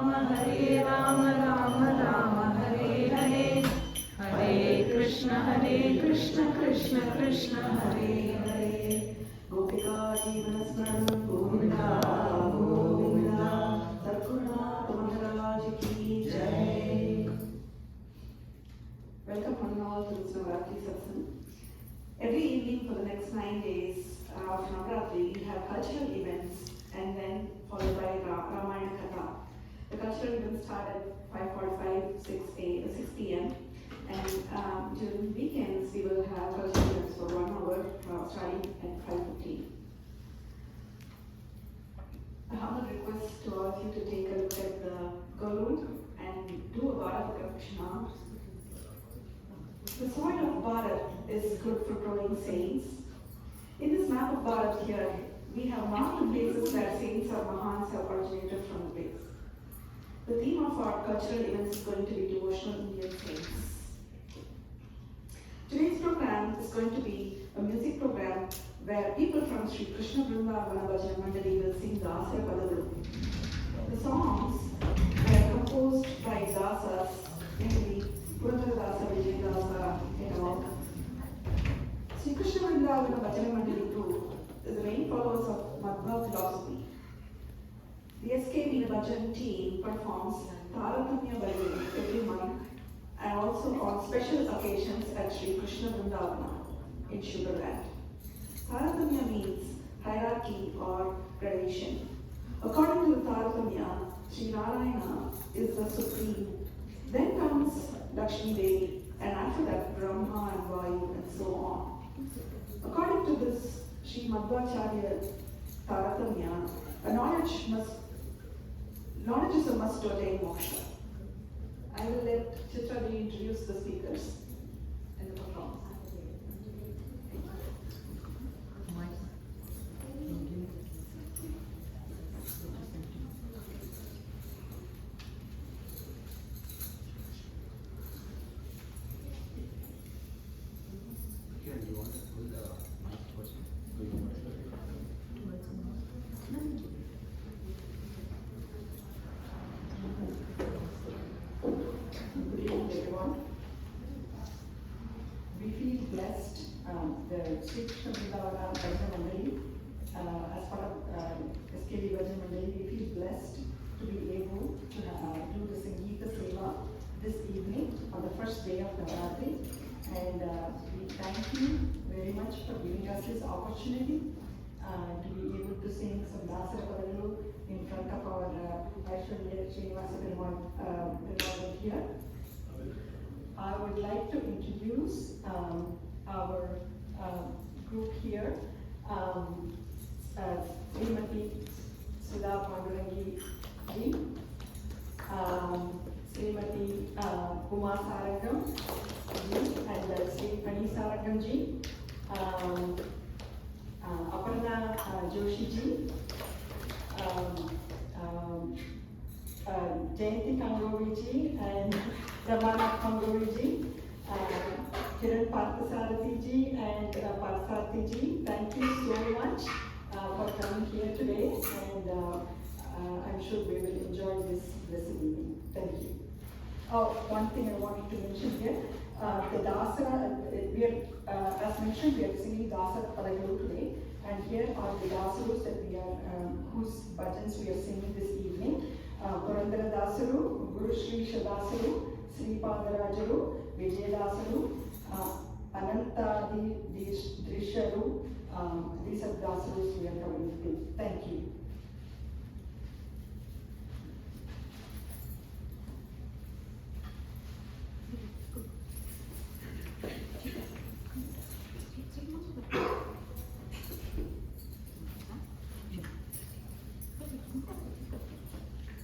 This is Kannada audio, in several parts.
राम राम राम हरे हरे, हरे कृष्ण कृष्ण कृष्ण हरे हरे। गोपिका जीवनस्मरण गोविंदा गोविंदा, सद्गुरुनाथ महाराज की जय। Welcome one and all to this Navratri Satsang. Every evening for the next 9 days of Navratri, we have cultural events and then followed by Ramayana Katha. The cultural events start at 5:45, 6 p.m. and during weekends we will have cultural events for 1 hour starting at 5:15. I have a request to all of you to take a look at the Garud and do a Bharat Prakshana. The soil of Bharat is good for growing saints. In this map of Bharat here, we have marked the places where saints or Mahans have originated from the place. The theme of our cultural events is going to be devotional Indian saints. Today's program is going to be a music program where people from Sri Krishna Vrindavana Bhajana Mandali will sing Dasara Padagalu. The songs were composed by Dasas, namely Purandaradasa, Vijayadasa, and all. Sri Krishna Vrindavana Bhajana Mandali group is the main followers of Madhva philosophy. The SKV Bhajan team performs Taratamya Bhajan every month and also on special occasions at Sri Krishna Vrindavana in Sugarland. Taratamya means hierarchy or gradation. According to the Taratamya, Sri Narayana is the supreme. Then comes Lakshmi Devi, and after that Brahma and Vayu and so on. According to this Sri Madhvacharya Taratamya, knowledge is a must to attain moksha. I will let Chitraji introduce the speakers and the performance. The Sri Krishna Vrindavana Bhajana Mandali, as part of SKV Bhajana Mandali, we feel blessed to be able to do the Sangeeta Seva this evening on the first day of Navratri. And we thank you very much for giving us this opportunity to be able to sing some Dasara Padagalu in front of our Vaishwalya Srinivasa Perumal here. I would like to introduce our group here, Srimati Sudha Pandurangi ji, Srimati Uma Sarangam ji, and Sri Pani Sarangam ji, Aparna Joshi ji, Jayanti Kangovi ji, and Ramana Kangovi ji, Kiran Parthasarathi ji and Parthasarathi ji, thank you so much for coming here today, and I'm sure we will enjoy this evening. Thank you. One thing I wanted to mention here, the Dasara, we are, as mentioned, we are singing Dasara Padagalu today, and here are the Dasaras that we are, whose bhajans we are singing this evening. Purandaradasaru, Guru Shri Shadasaru, Sri Padarajaru, Vijayadasaru, Anantadi Drisharu, these are Dasaras we are coming with. Thank you.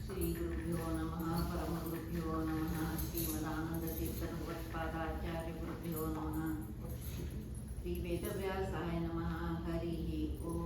Sri Gurubhyo Namaha, Parama Gurubhyo Namaha, Srimadananda Tirthanupatpadacharya Gurubhyo Namaha, Sri Vedavyasaya Namaha, Harihi Om.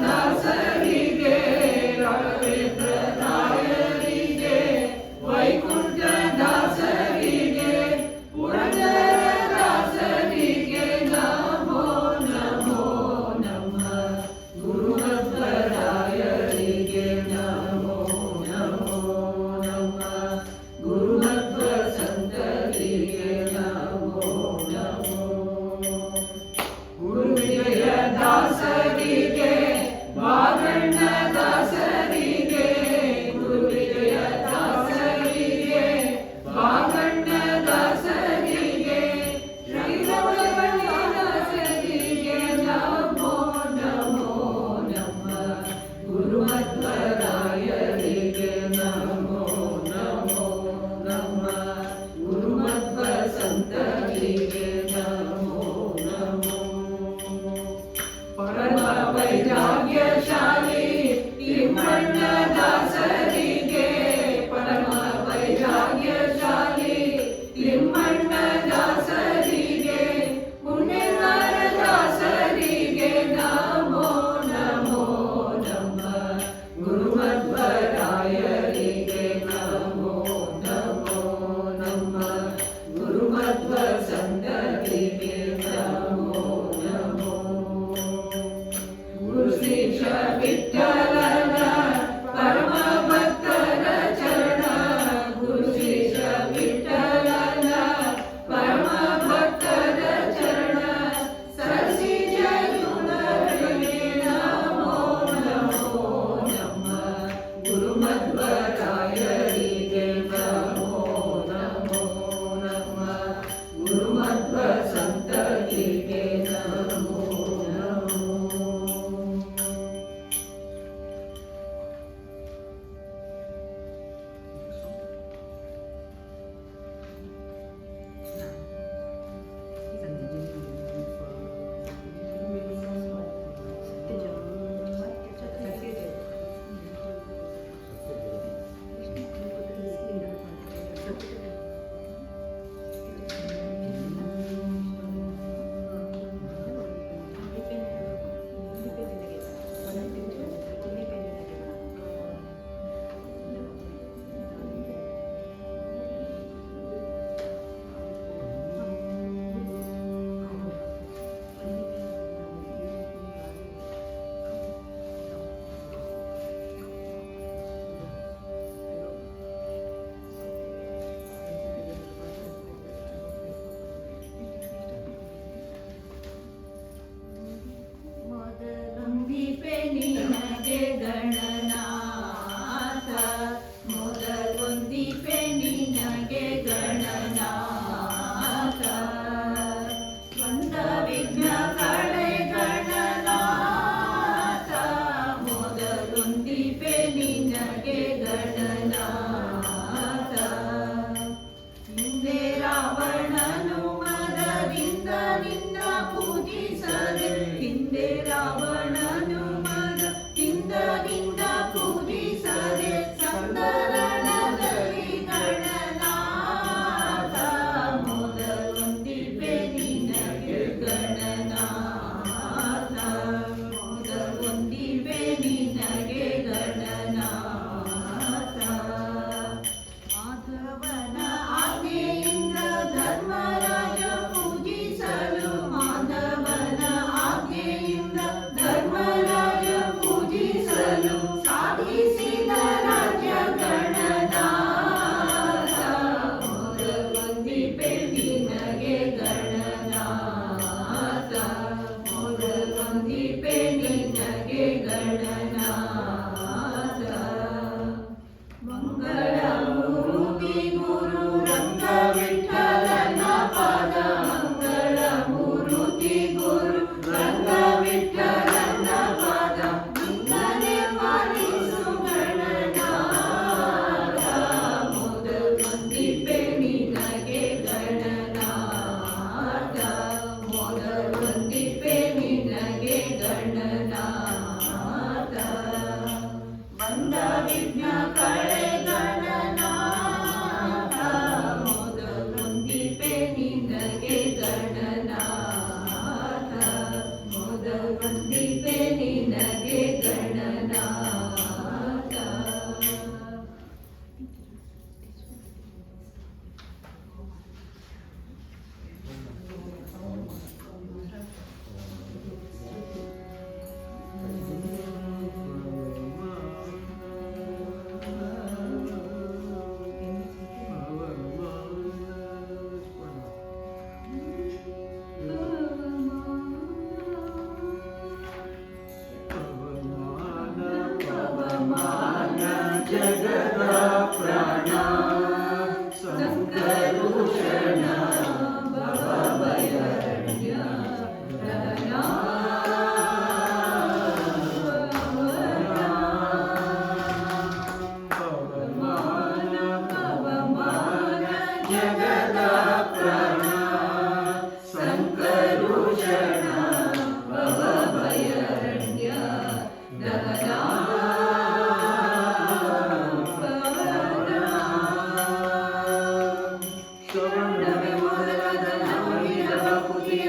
ದಾಸರಿಗೆ Raghavendra ರಾಯರಿಗೆ ವೈಕುಂಠ ದಾಸರಿಗೆ ಪುರಂದರ ದಾಸರಿಗೆ ನಮೋ ನಮೋ ನಮ್ಮ ಗುರುಮಧ್ವರಾಯರಿಗೆ ನಮೋ ನಮೋ ನಮ್ಮ ಗುರುಮಧ್ವ ಸಂತರಿಗೆ ನಮೋ ನಮೋ ಗುರುವಿಜಯ ದಾಸರಿಗೆ ವಾಗಣ್ಣ ದಾಸರಿಗೆ ಗುರುವಿಜಯ ದಾಸರಿಗೆ ವಾಗಣ್ಣ ದಾಸರಿಗೆ ಶ್ರೀರಮಣ ದಾಸರಿಗೆ ನಮೋ ನಮೋ ನಮ್ಮ ಗುರುಮಧ್ವರಾಯರಿಗೆ ನಮೋ ನಮೋ ನಮ್ಮ ಗುರುಮಧ್ವ ಸಂತರಿಗೆ ನಮೋ ನಮೋ ಪರಮ ವೈರಾಗ್ಯಶಾಲಿ ತಿಮ್ಮಣ್ಣ ದಾಸರಿಗೆ ಪರಮ ವೈರಾಗ್ಯಶಾಲಿ ತಿಮ್ಮಣ್ಣ ದಾಸರಿಗೆ ಪುಣ್ಯನಾರ ದಾಸರಿಗೆ ನಮೋ ನಮೋ ನಮ್ಮ ಗುರುಮಧ್ವರಾಯರಿಗೆ ನಮೋ ನಮೋ ನಮ್ಮ ಗುರುಮಧ್ವ ಸಂತರಿಗೆ ನಮೋ ನಮೋ ಗುರು ಶ್ರೀಶ ವಿಠಲನ ಪರಮ ಭಕ್ತರ ಚರಣ ಗುರು ಶ್ರೀಶ ವಿಠಲನ ಪರಮ ಭಕ್ತರ ಚರಣ ಸರಸಿ ಜಯುನರಿಗೆ ನಮೋ ನಮೋ ನಮ್ಮ ಗುರುಮಧ್ವರಾಯರಿಗೆ ನಮೋ ನಮೋ ನಮ್ಮ ಗುರುಮಧ್ವ ಸಂತರಿಗೆ ನಮೋ ನಮೋ ಮೊದಲೊಂದಿಪೆ ನಿನಗೆ ಗಣನಾಥ ಮೊದಲೊಂದಿಪೆ ನಿನಗೆ ಗಣನಾಥ ಬಂದ ವಿಘ್ನ ಕಳೆ ಗಣನಾಥ ಮೊದಲೊಂದಿಪೆ ನಿನಗೆ ಗಣನಾಥ ಹಿಂದೆ ರಾವಣನು ಮದದಿಂದ ನಿನ್ನ ಪೂಜಿಸದೆ ಹಿಂದೆ ರಾವಣನು ಮದದಿಂದ ನಿನ್ನ ಪೂಜಿಸದೆ ಸಂದರಣದಲ್ಲಿ ಗಣನಾಥ ಮೊದಲೊಂದಿಪೆ ನಿನಗೆ ಗಣನಾಥ ಮೊದಲೊಂದಿಪೆ ನಿನಗೆ ಗಣನಾಥ ಮಾಧವನ ಆಜ್ಞೆಯಿಂದ ಧರ್ಮರಾಜ ಪೂಜಿಸಲು ಮಾಧವನ ಆಜ್ಞೆಯಿಂದ ಧರ್ಮರಾಜ ಪೂಜಿಸಲು ಸಾಧಿಸಿದ ರಾಜ್ಯ ಗಣನಾಥ ಮೊದಲೊಂದಿಪೆ ನಿನಗೆ ಗಣನಾಥ ಮೊದಲೊಂದಿಪೆ ನಿನಗೆ ಗಣನಾಥ ಮಂಗಳ ಮೂರುತಿ ಗುರು ರಂಗ ವಿಠಲನ ಪಾದ ಮಂಗಳ ಮೂರುತಿ ಗುರು ರಂಗ ವಿಠಲನ ಪಾದ ನಿನ್ನನೆ ಪಾಲಿಸು ಗಣನಾಥ ಮೊದಲೊಂದಿಪೆ ನಿನಗೆ ಗಣನಾಥ ಮೊದಲೊಂದಿಪೆ ನಿನಗೆ ಗಣನಾಥ ದಹನಾ ಪವನಾ ಶ್ರವಣವೇ ಮೊದಲಾದ ನವವಿಧ ಭಕುತಿಯ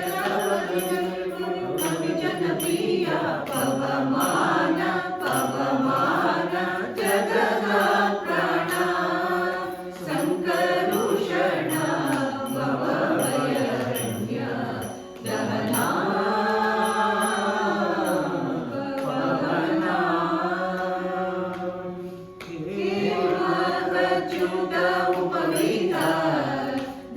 ಜನಪ್ರಿಯ ಪವಮಾನ ಪವಮಾನ ಜಗದ ಪ್ರಾಣ ಸಂಕರುಷಣ ಭವಭಯರಣ್ಯ ದಹನಾ ಪವನಾ ಹೇಮಕಚ್ಯುತ ಉಪವೀತ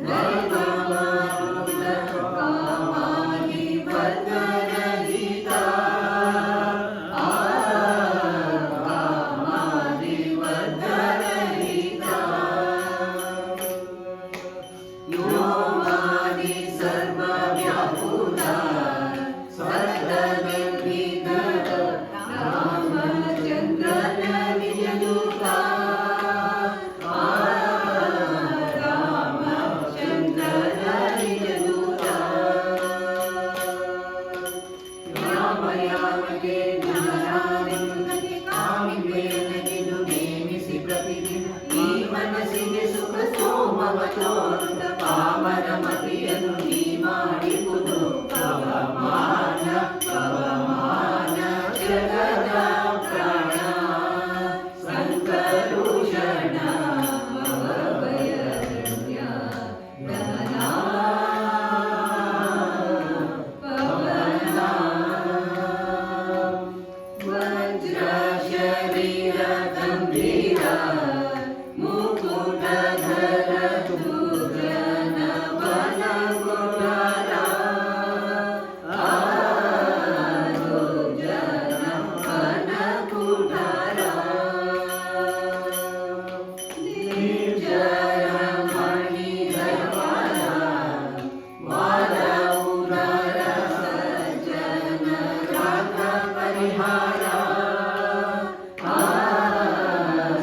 ದೈವಮಾರುತ ಕಾಮಾದಿ ವರ್ಗರಹಿತ ಕಾಮಾದಿ ವರ್ಗರಹಿತ ಯೋಮಾದಿ ಸರ್ವವ್ಯಾಪುತ ಸತತವಿದ ರಾಮಚಂದ್ರನ ನಿಜದೂತ ರಾಮಚಂದ್ರನ ನಿಜದೂತ ರಾಮಯಾಮಕ್ಕೆ ಜ್ಞಾನಾನಂದಕ್ಕೆ ಕಾಮಿಬೇನಗಿದು ನೇಮಿಸಿ ಪ್ರತಿದಿನ ಈ ಮನಸ್ಸಿಗೆ ಸುಖ ಸೋಮವ ತೋರುತ್ತ ಪಾವನ ಮತಿಯನ್ನು ನೀ ಮಾಡಿರುವುದು ಪವಮಾನ ಪವಮಾನ ಜಗದ ಪ್ರಾಣ ಸಂಕರುಷಣ ಭವಭಯರಣ್ಯ ದಹನಾ ಪವನಾ ವಜ್ರ ಶರೀರ ಗಂಭೀರ ಮುಕುಟಧರ ದುರ್ಜನ ವನಗುಣರ ದುರ್ಜನ ವನಗುಣರ ನಿರ್ಜರ ಮಣಿಧರವಾರ ವಾರ ಉದರ ಸಜ್ಜನ ರಾಗ ಪರಿಹಾರ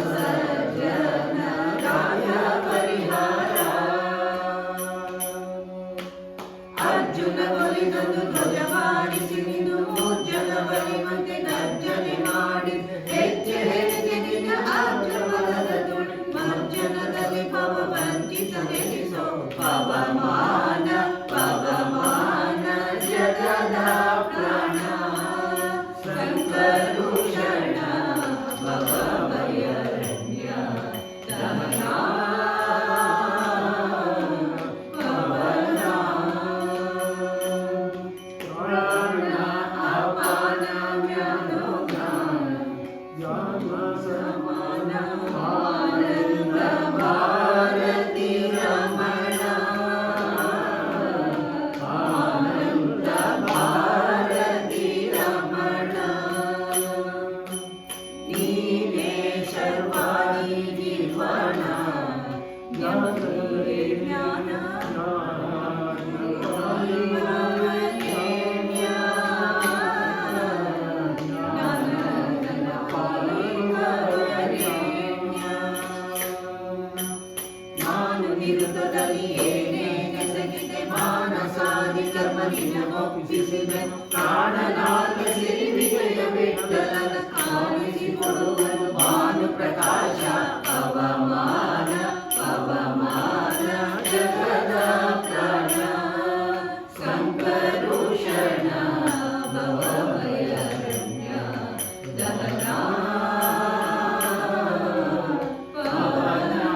ಸಜ್ಜನ ರಾಗ ಪರಿಹಾರ ಅರ್ಜುನ ಬಲಿದಂದು ಧ್ವಜ ಮಾಡಿಸಿ ನಿಂದು ಮೂರ್ಜನ ಬಲಿವಂತೆ ಗರ್ಜನೆ ಮಾಡಿ ಹೆಜ್ಜೆ ಹೆಜ್ಜೆ ನಿನ್ನ ಅರ್ಜುನದ ತುಳಿ ಮರ್ಜನದಲ್ಲಿ ಪವ ವಂಚಿತ ನೆಲೆಸೋ ಪವಮಾನ ಪವಮಾನ ಜಗದ ಪ್ರಾಣ ಸಂಕರುಷಣ ಭವಭಯರಣ್ಯ ದಹನಾ ಪವನಾ ಪ್ರಾಣ ಅಪಾನ ವ್ಯಾನೋಗ ಸಮಾನ ಆನಂದ ಭಾರತಿ ರಮಣ ಆನಂದ ಭಾರತಿ ರಮಣ ನೀನೇ ಸರ್ವಾಣಿ ನಿರ್ವಾಣ ಜ್ಞಾನವೇ ಜ್ಞಾನ ನಾನು ನಿರುದ್ಧದಲ್ಲಿ ಏನೇನೆಸಗಿದೆ ಮಾನಸಾದಿ ಕರ್ಮ ನಿನಗೊಪ್ಪಿಸಿದೆ ಪ್ರಾಣನಾಥ ಸಿರಿ ವಿಜಯ ವಿಠಲನ ಕಾಣಿಸಿಕೊಡುವನು ಭಾನು ಪ್ರಕಾಶ ಪವಮಾನ ಪವಮಾನ ಜಗದ ಪ್ರಾಣ ಸಂಕರುಷಣ ಭವಭಯರಣ್ಯ ದಹನಾ ಪವನಾ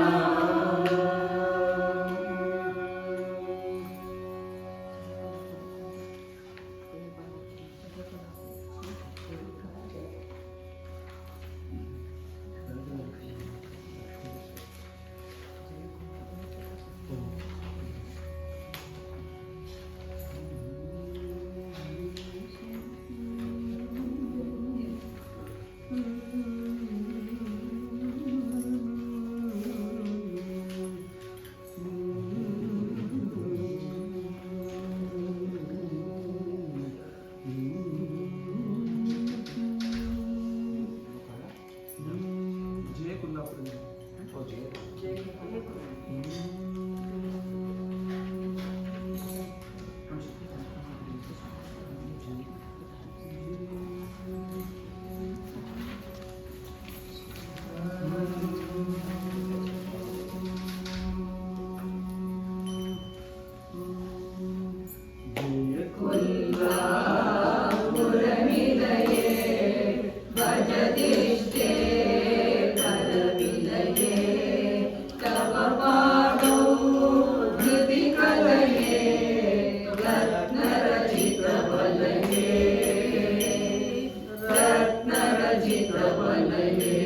चित्रवलये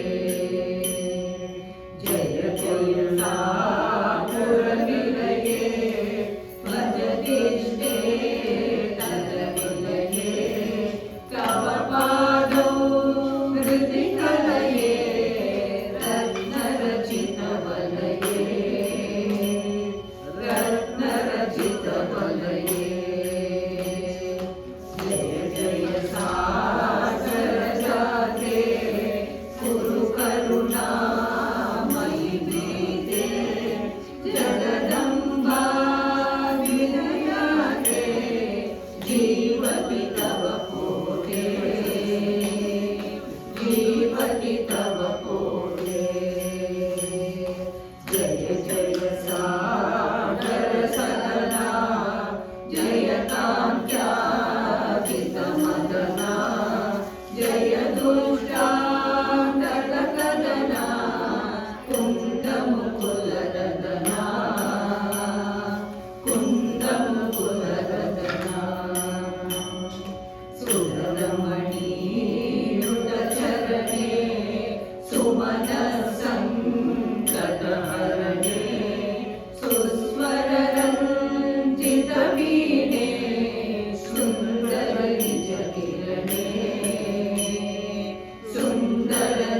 जय जय सापुरनिलये भजतिष्ठे तदविलये तव पादौ हृदिकलये रत्नरचितवलये रत्नरचितवलये जय जय सागरजाते कुरु करुणामयि प्रीते जगदम्बा विनयाते जीवति तव कोटे जीवति तव कोटे जय जय सागर सदना जय कांत्यादितमदना जय दुष्टान्तकदना कुन्दमुकुलरदना कुन्दमुकुलरदना सुररमणीयुतचरणे सुमनस्सङ्कटहरणे सुस्वररञ्जितवीणे सुन्दरनिजकिरणे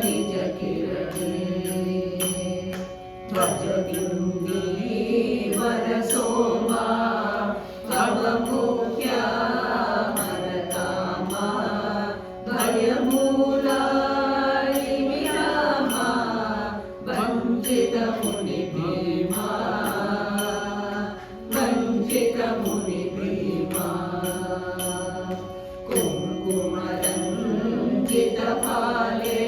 सुन्दरनिजकिरणे भजबिन्दीवरसोमा तव मुख्यामरतामा भयमूलारिविरामा वञ्चितमुनिभीमा वञ्चितमुनिभीमा कुङ्कुमरञ्जितपाले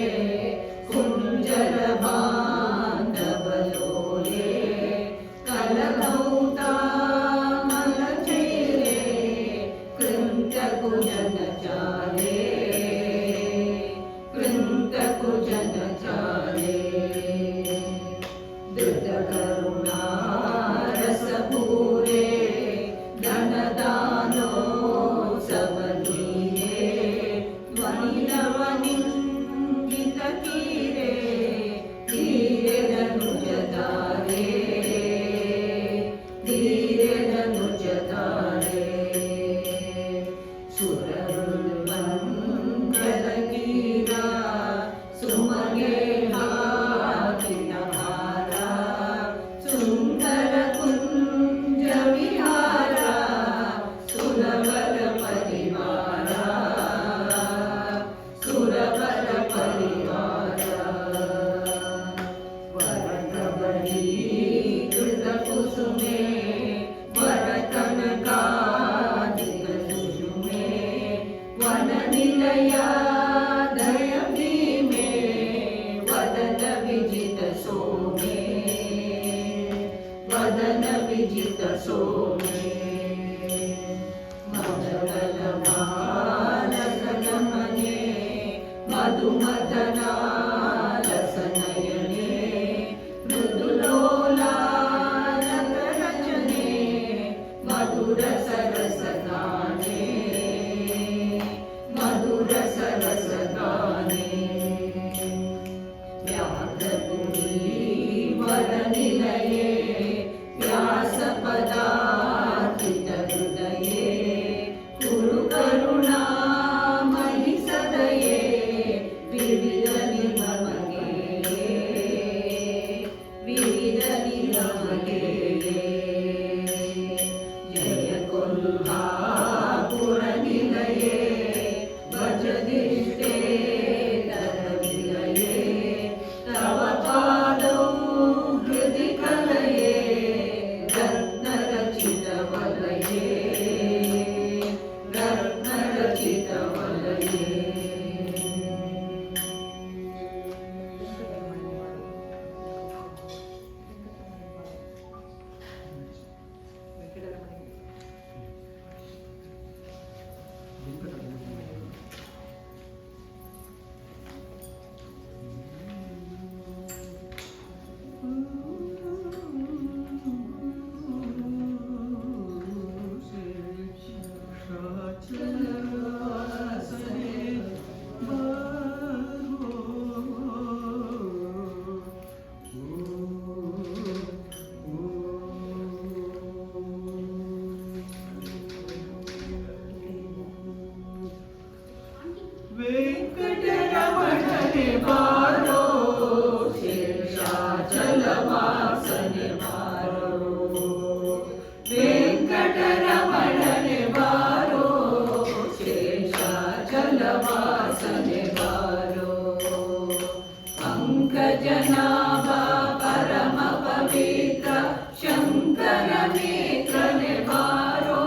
कुञ्जरबान्धवलोले कलकौतामलचैले कृन्तकुजनचाले कृन्तकुजनचाले धृतकरुणारसपूरे धनदानोत्सवनीये ध्वनिलवनिङ्गिततीरे धीरे धनुजतारे धीरे धनुजतारे सुरवृन्वङ्गलगीरा सुमगेहाकिनहारा सुन्दरकुञ्जविहारा सुरवरपरिवारा सुरवरपरिवारा वरकवलीकृतकुसुमे वरकनकादिकसुषुमे वननिलयादयभीमे वदनविजितसोमे वदनविजितसोमे मदगलमालसनमने मधुमदनालसनयने मृदुलोलालकरचने मधुरसरसगाने मधुरसरसगाने व्याघ्रपुरीवरनिलये व्यासपदार्थितहृदये कुरु करुणामयि सदये विविधनि ಬಾರೋ ಶೇಷಾಚಲವಾಸನೆ ಬಾರೋ ವೆಂಕಟರಮಣನೆ ಬಾರೋ ಶೇಷಾಚಲವಾಸನೆ ಬಾರೋ ಪಂಕಜನಾಭ ಪರಮ ಪವಿತ್ರ ಶಂಕರ ನೇತ್ರನೆ ಬಾರೋ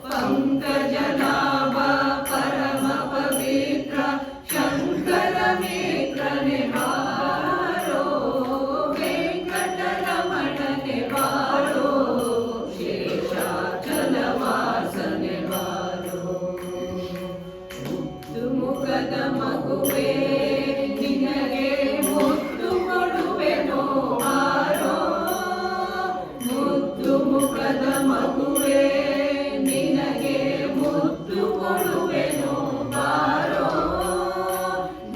ಪಂಕಜನಾಭ ಪರಮ ಪವಿತ್ರ ಶಂಕರ ನೇತ್ರನೆ ಬಾರೋ ವೆಂಕಟರಮಣನೆ ಬಾರೋ ಶೇಷಾಚಲವಾಸನೆ ಬಾರೋ ಮುದ್ದು ಮುಖದ ಮಗುವೇ ನಿನಗೆ ಮುದ್ದು ಕೊಡುವೆನೋ ಬಾರೋ ಮುದ್ದು ಮುಖದ ಮಗುವೇ ನಿನಗೆ ಮುದ್ದು ಕೊಡುವೆನೋ ಬಾರೋ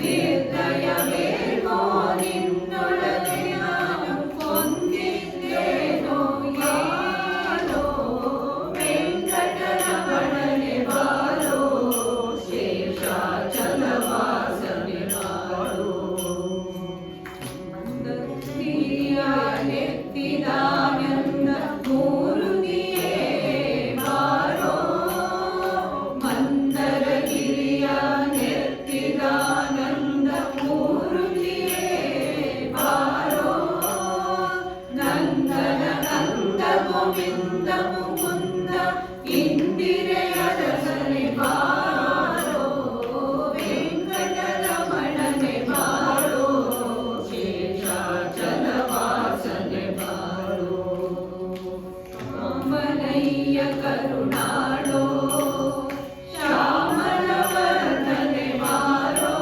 ನಿರ್ದಯವೇನೋ ನಿನ್ನೊಳಗೆ ನಾನು ಹೊಂದಿದ್ದೇನೋ ಯಾರೋ ವೆಂಕಟರಮಣನೆ ಬಾರೋ ಶೇಷಾಚಲವಾಸನೆ ಬಾರೋ ಮಂದಗಿರಿಯ ನೆತ್ತಿದಾನಂದ ಮೂರುತಿಯೇ ಬಾರೋ ಮಂದರಗಿರಿಯ ನೆತ್ತಿದಾನಂದ ಮೂರುತಿಯೇ ಬಾರೋ ನಂದನ ನಂದ ಗೋವಿಂದ ಮುಕುಂದ ಇಂದಿರೆಯ ರಸನೆ ಬಾರೋ ವೆಂಕಟರಮಣನೆ ಬಾರೋ ಶೇಷಾಚಲವಾಸನೆ ಬಾರೋ ಕಾಮನಯ್ಯ ಕರುಣಾಳೋ ಶ್ಯಾಮಲವರ್ಣನೆ ಬಾರೋ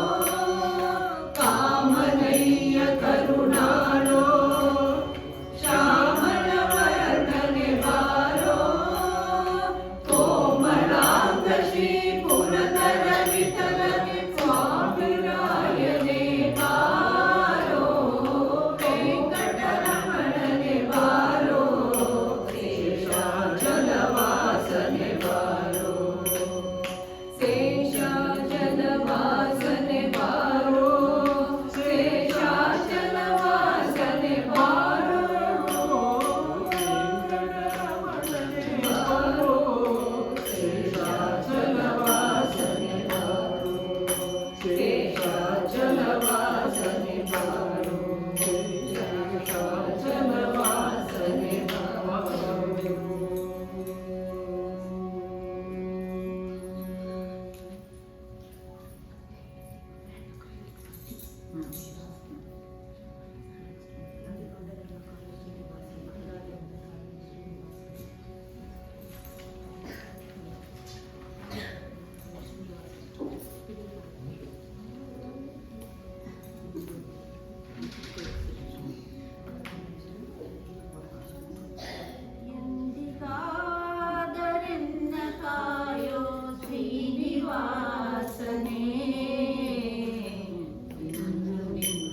ಕಾಮನಯ್ಯ ಕರುಣಾಳೋ ಶ್ಯಾಮಲವರ್ಣನೆ ಬಾರೋ ಕೋಮಲಾಂಗ ಶ್ರೀ ಪುರತರ ವಿಠಲನೆ ಸ್ವಾಮಿರಾಯನೆ ಬಾರೋ ವೆಂಕಟರಮಣನೆ ಬಾರೋ ಶೇಷಾಚಲವಾಸನೆ ಬಾರೋ ಶೇಷಾಚಲವಾಸನೆ ಬಾರೋ ಶೇಷಾಚಲವಾಸನೆ ಬಾರೋ ವೆಂಕಟರಮಣನೆ ಬಾರೋ ಶೇಷಾಚಲವಾಸನೆ ಬಾರೋ ಶೇಷಾಚಲವಾಸನೆ ಬಾರೋ ಶೇಷಾಚಲವಾಸನೆ ಎಂದಿಗಾದರೆನ್ನ ಕಾಯೋ ಶ್ರೀನಿವಾಸನೇ ಇಂದು ನಿನ್ನ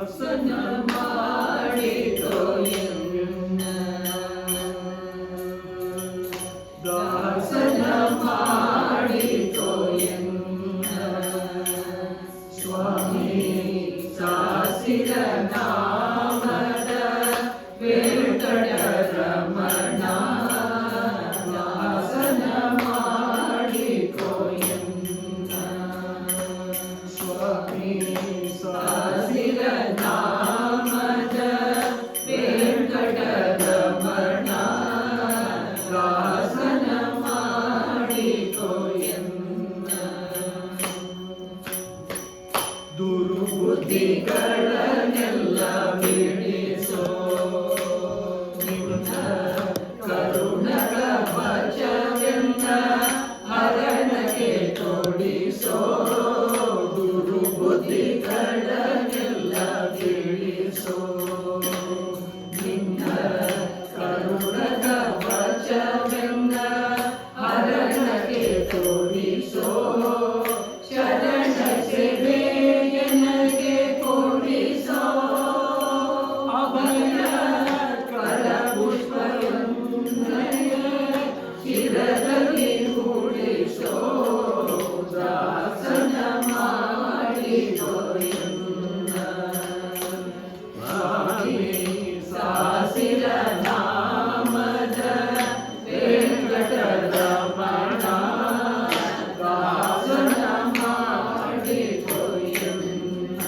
ದಾಸನ ಮಾಡಿದೋ ಎನ್ನ ದಾಸನ ಮಾಡಿದೋ ಎನ್ನ ಸ್ವಾಮಿ ಸಾಸಿರ ನಾಮದ ವೆಂಕಟರಮಣ ದಾಸನ ಮಾಡಿದೋ ಎನ್ನ ಸ್ವಾಮಿ ಸಾಸಿರ ನಾಮದ ವೆಂಕಟರಮಣ ದಾಸನ ಮಾಡಿದೋ ಎನ್ನ ದುರ್ಬುದ್ಧಿಗಳನ್ನೆಲ್ಲ ಬಿಡಿಸೋ ನಿನ್ನ ಕರುಣದ ವಚವೆನ್ನ ಹರಣಕ್ಕೆ ತೋಡಿಸೋ ದುರ್ಬುದ್ಧಿಗಳನ್ನೆಲ್ಲ ಬಿಡಿಸೋ ನಿನ್ನ ಕರುಣದ ವಚವೆನ್ನ ಹರಣಕ್ಕೆ ತೋಡಿಸೋ ಶರಣ ಸೇವೆ ನನಗೆ ಕೊಡಿಸೋ ಅಭಯ ಕರ ಪುಷ್ಪವನ್ನಯ ಶಿರದಲ್ಲಿ ಕೂಡಿಸೋ ದಾಸನ ಮಾಡಿದೋ ಎನ್ನ ಸ್ವಾಮಿ ಸಾಸಿರ ನಾಮದ ವೆಂಕಟರಮಣ ದಾಸನ ಮಾಡಿದೋ ಎನ್ನ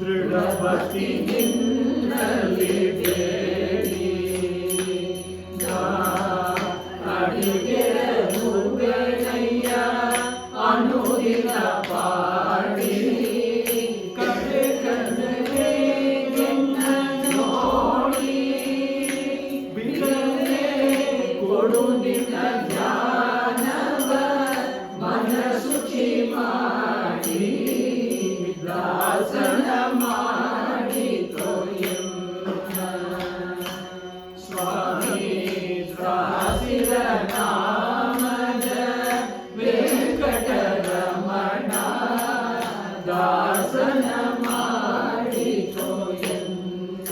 ದೃಢಭಕ್ತಿ ನಿನ್ನಲ್ಲಿ ಬೇಡಿ ನಾ ಅಡಿಗೆ ಮುರುಗನಯ್ಯ ಅನುದಿನ ಪಾಡಿ ಕಡೆ ಕಣ್ಣಗೆ ಎನ್ನ ನೋಡಿ ಬಿಡದೆ ಕೊಡು ನಿನ್ನ ಜ್ಞಾನವ ಮನಸುಚಿ ಮಾಡಿ ದಾಸನ ಮಾಡಿದೋ ಎನ್ನ ಸ್ವಾಮಿ ಸಾಸಿರ ನಾಮದ ವೆಂಕಟರಮಣ ದಾಸನ ಮಾಡಿದೋ ಎನ್ನ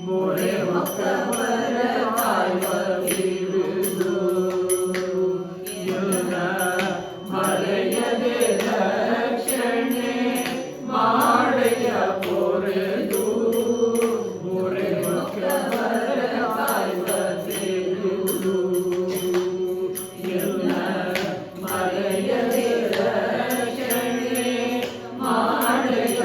ಮೊರೆ ಮಕ್ಕವರ ಕಾಯುವ ಬಿಡುದು ಎಲ್ಲ ಮರೆಯದೆ ರಕ್ಷಣೆ ಮಾಡಯ ಪೊರೆದು ಮೊರೆ ಮಕ್ಕವರ ಕಾಯುವ ಬಿಡುದು ಎಲ್ಲ ಮರೆಯದೆ ರಕ್ಷಣೆ ಮಾಡಯ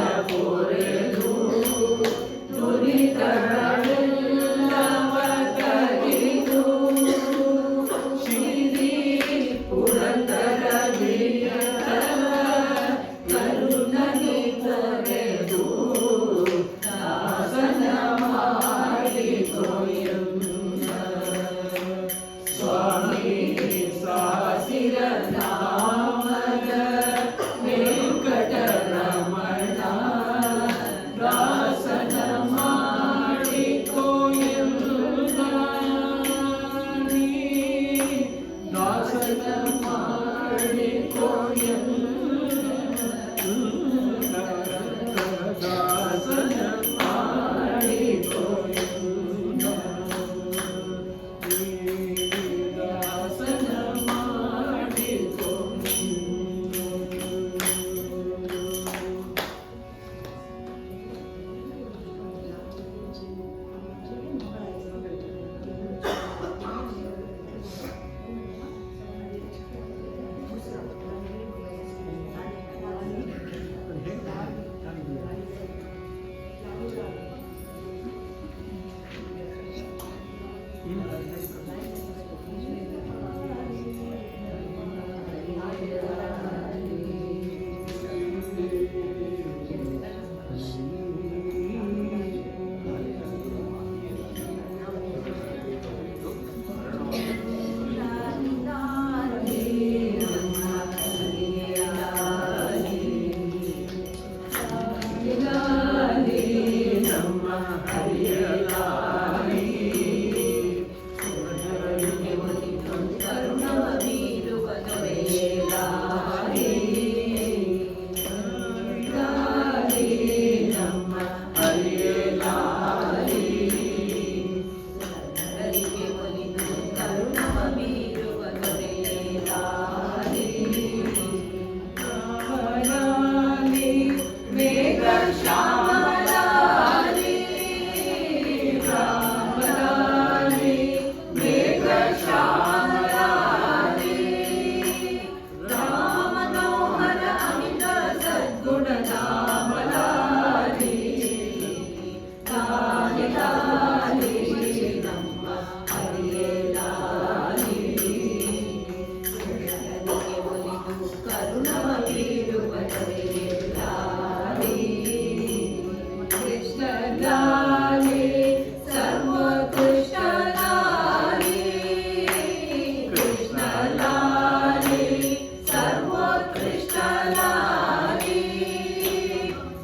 ಲಾಲಿ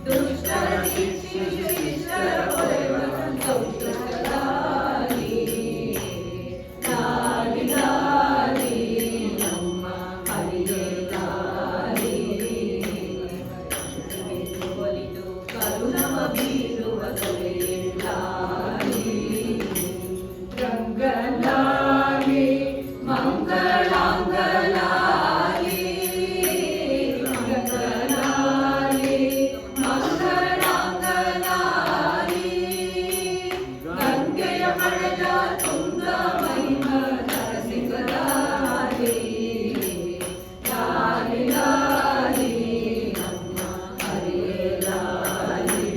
ದುಷ್ಟರ ಶಿಕ್ಷಿಸು ಶಿಷ್ಟರ ಕೊಲೆವ ಸಂತೋಷ ಲಾಲಿ ಲಾಲಿ ಲಾಲಿ ನಮ್ಮ ಹರಿಯೇ ಲಾಲಿ ಒಲಿದು ಕರುಣವ ಬೀರುವ ದೊರೆ ಲಾಲಿ ರಂಗಲಾಲಿ ಮಂಗಳಾಂಗಲಾಲಿ ಮಂಗಲಾಲಿ ಮಂಗಳಾಂಗಲಾಲಿ ಗಂಗೆಯ ಪಡೆದ ತುಂಗ ಮಹಿಮ ನರಸಿಂಹಲಾಲಿ ಲಾಲಿ ಲಾಲಿ ನಮ್ಮ ಹರಿಯೇ ಲಾಲಿ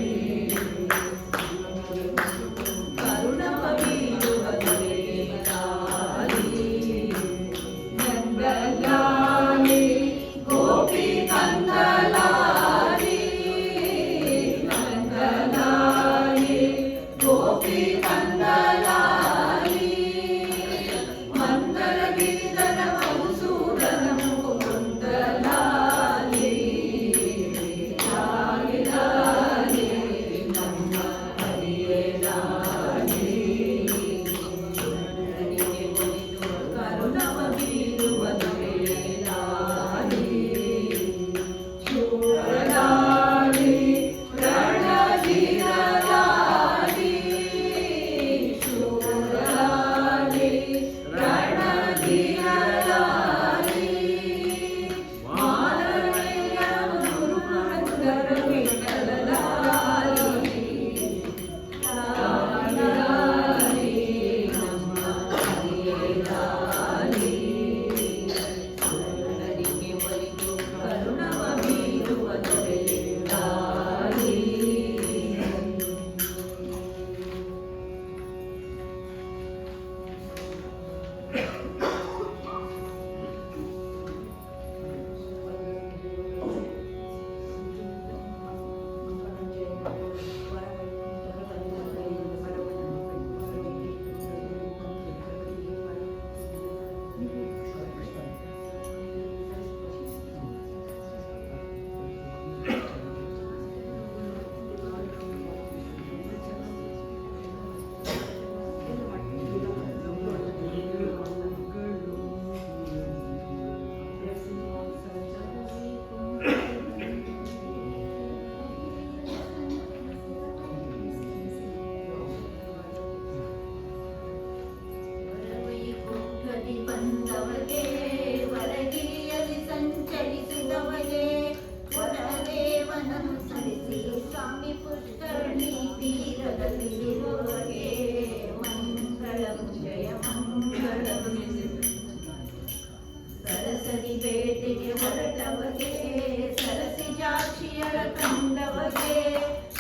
ಕರುಣವ ಬೀರುವ ದೊರೆ ಲಾಲಿ ನಂದಲಾಲಿ ಗೋಪಿ ಕಂದಲಾಲಿ ನಂದಲಾಲಿ ಗೋಪಿ ಕಂದಲಾಲಿ ಮಂದರ ಗಿರಿಧರ ಮಧುಸೂದನ ಮುಕುಂದಲಾಲಿ ಲಾಲಿ ಲಾಲಿ ನಮ್ಮ ಹರಿಯೇ ಲಾಲಿ ಕರುಣವ ಬೀರುವ ದೊರೆ ಲಾಲಿ ಶೂರಲಾಲಿ ರಣಧೀರ ಲಾಲಿ ಶೂರಲಾಲಿ ರಣಧೀರ ಲಾಲಿ ಮಾನವೀಯ ಗುರುಮಂದರ ವಿಠಲ ಲಾಲಿ ಲಾಲಿ ಲಾಲಿ ನಮ್ಮ ಹರಿಯೇ ಲಾಲಿ ಶರಣರಿಗೆ ಒಲಿದು ಕರುಣವ ಬೀರುವ ದೊರೆ ಲಾಲಿ ಹೊರವೈಕುಂಠದಿ ಬಂದವಗೆ ಹೊರಗಿರಿಯಲ್ಲಿ ಸಂಚರಿಸಿದವಗೆ ವರದೇವನನ್ನು ಸರಿಸಿ ಸ್ವಾಮಿ ಪುಷ್ಕರಣಿ ತೀರದಲ್ಲಿರುವವಗೆ ಮಂಗಳಂ ಜಯ ಮಂಗಳಂ ಸರಸರಿ ಬೇಟೆಗೆ ಹೊರಟವಗೆ ಸರಸಿ ಜಾಕ್ಷಿಯರ ಕಂಡವಗೆ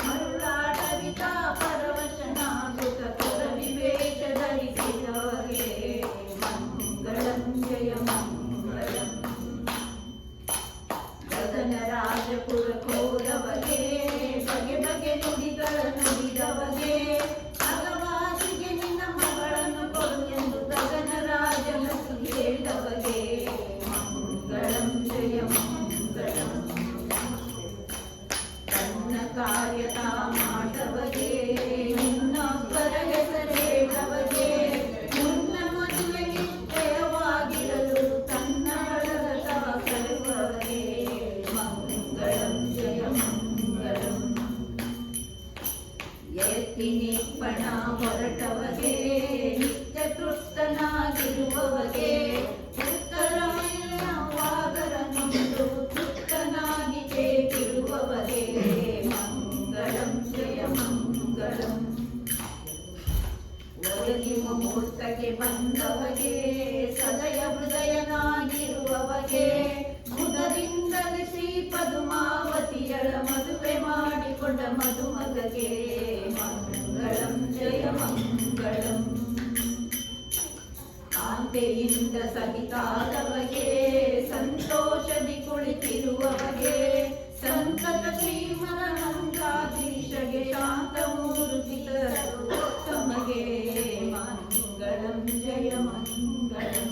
ಮರುಳಾಟವಿತ ಪರವಶನಾಗುತ್ತ ಪುರವಿವೇಶ ಧರಿಸಿದವಗೆ ಮಂಗಳಂ ಜಯ ಮಂಗಳಂ ಗಗನ ರಾಜಪುರ ಕೋರವಗೆ ಬಗೆ ಬಗೆ ನುಡಿಗಳ ನುಡಿದವಗೆ ಅಗವಾಸಿಗೆ ನಿನ್ನ ಮಗಳನ್ನು ಕೊಡು ಎಂದು ಗಗನ ರಾಜನ ಹೇಳಿದವಗೆ ಮಂಗಳಂ ಜಯ ಮಂಗಳಂ ತನ್ನ ಕಾರ್ಯದ ಮಾಡವಗೆ ಇನ್ನೊಬ್ಬರ ಹೆಸರೇಳವಗೆ ಮುನ್ನ ಮದುವೆ ನಿಶ್ಚಯವಾಗಿರಲು ತನ್ನ ಬಳಗದ ಕರೆಯುವವಗೆ ಮಂಗಳಂ ಜಯ ಮಂಗಳಂ ಎತ್ತಿ ನಿಪ್ಪಣ ಹೊರಟವಗೆ ನಿತ್ಯ ತೃಪ್ತನಾಗಿರುವವಗೆ ಉತ್ತರವಿಲ್ಲವಾಗರನುಂಡು ತೃಪ್ತನಾಗಿ ಚೇತಿರುವವಗೆ ಮಂಗಳಂ ಜಯ ಮಂಗಳಂ ಒದಗಿ ಮುಹೂರ್ತಕ್ಕೆ ಬಂದವಗೆ ಸದಯ ಹೃದಯನಾಗಿರುವವಗೆ ಮುದದಿಂದಲೇ ಶ್ರೀ ಪದುಮಾವತಿಯಳ ಮದುವೆ ಮಾಡಿಕೊಂಡ ಮದುಮಗಗೆ ಮಂಗಳಂ ಜಯ ಮಂಗಳಂ ಕಾಂತೆಯಿಂದ ಸಹಿತಾದವಗೆ ಸಂತೋಷದಿ ಕುಳಿತಿರುವವಗೆ ಸಂತತ ಶ್ರೀಮನಂತಾಧೀಶಗೆ ಶಾಂತಮೂರ್ತಿ ತಮಗೆ ಮಂಗಳಂ ಜಯ ಮಂಗಳಂ